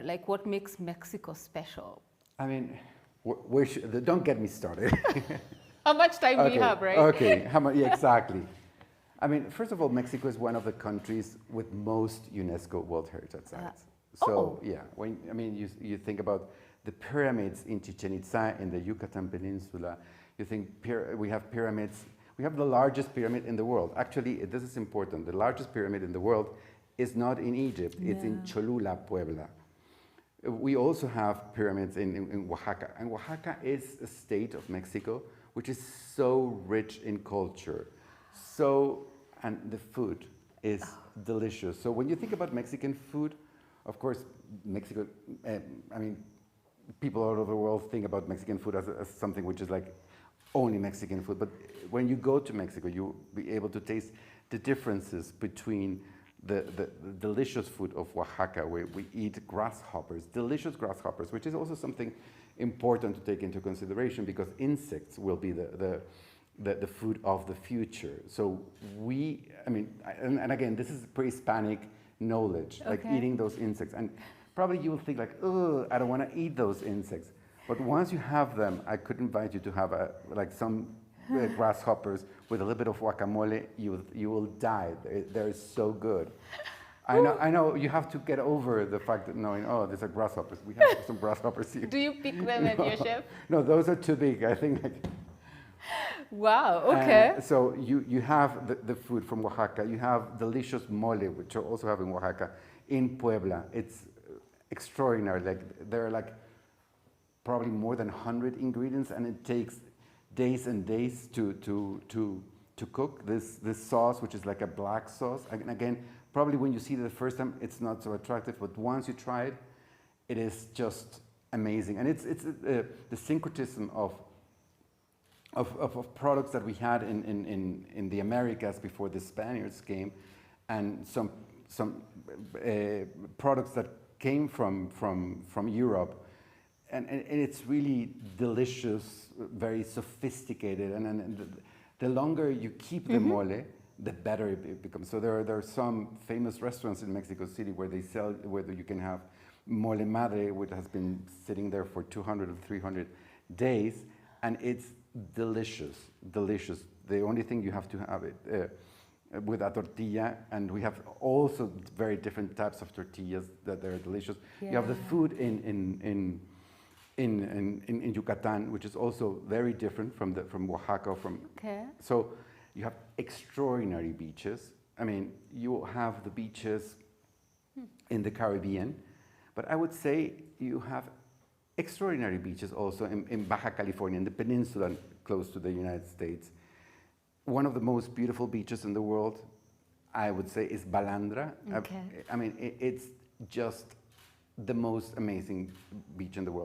Like, what makes Mexico special? I mean, don't get me started. How much time do you have, right? Okay, how much? Yeah, exactly. I mean, first of all, Mexico is one of the countries with most UNESCO World Heritage Sites. So yeah, you think about the pyramids in Chichen Itza in the Yucatan Peninsula. You think we have pyramids. We have the largest pyramid in the world. Actually, this is important. The largest pyramid in the world is not in Egypt. It's in Cholula, Puebla. We also have pyramids in Oaxaca. And Oaxaca is a state of Mexico which is so rich in culture. And the food is delicious. So when you think about Mexican food, of course, Mexico, people all over the world think about Mexican food as something which is like only Mexican food. But when you go to Mexico, you'll be able to taste the differences between the delicious food of Oaxaca, where we eat grasshoppers, delicious grasshoppers, which is also something important to take into consideration because insects will be the food of the future. So and again, this is pre-Hispanic knowledge, like eating those insects. And probably you will think like, oh, I don't want to eat those insects. But once you have them, I could invite you to have some grasshoppers with a little bit of guacamole. You will die. They're so good. I know you have to get over the fact that knowing, oh, these are grasshoppers. We have some grasshoppers here. Do you pick them at your chef? No, those are too big. I think. Wow, okay. So you have the food from Oaxaca. You have delicious mole, which you also have in Oaxaca, in Puebla. It's extraordinary. Like there are probably more than 100 ingredients, and it takes days and days to cook this sauce, which is like a black sauce. And again, probably when you see it the first time, it's not so attractive, but once you try it, it is just amazing. And it's the syncretism of products that we had in the Americas before the Spaniards came, and some products that came from Europe. And it's really delicious, very sophisticated, and the longer you keep the mole, the better it becomes. So there are some famous restaurants in Mexico City where you can have mole madre, which has been sitting there for 200 or 300 days, and it's delicious, delicious. The only thing you have to have it with a tortilla, and we have also very different types of tortillas that are delicious. Yeah. You have the food in Yucatan, which is also very different from Oaxaca. So you have extraordinary beaches. I mean, you have the beaches in the Caribbean, but I would say you have extraordinary beaches also in Baja California, in the peninsula close to the United States. One of the most beautiful beaches in the world, I would say, is Balandra. I mean, it's just the most amazing beach in the world.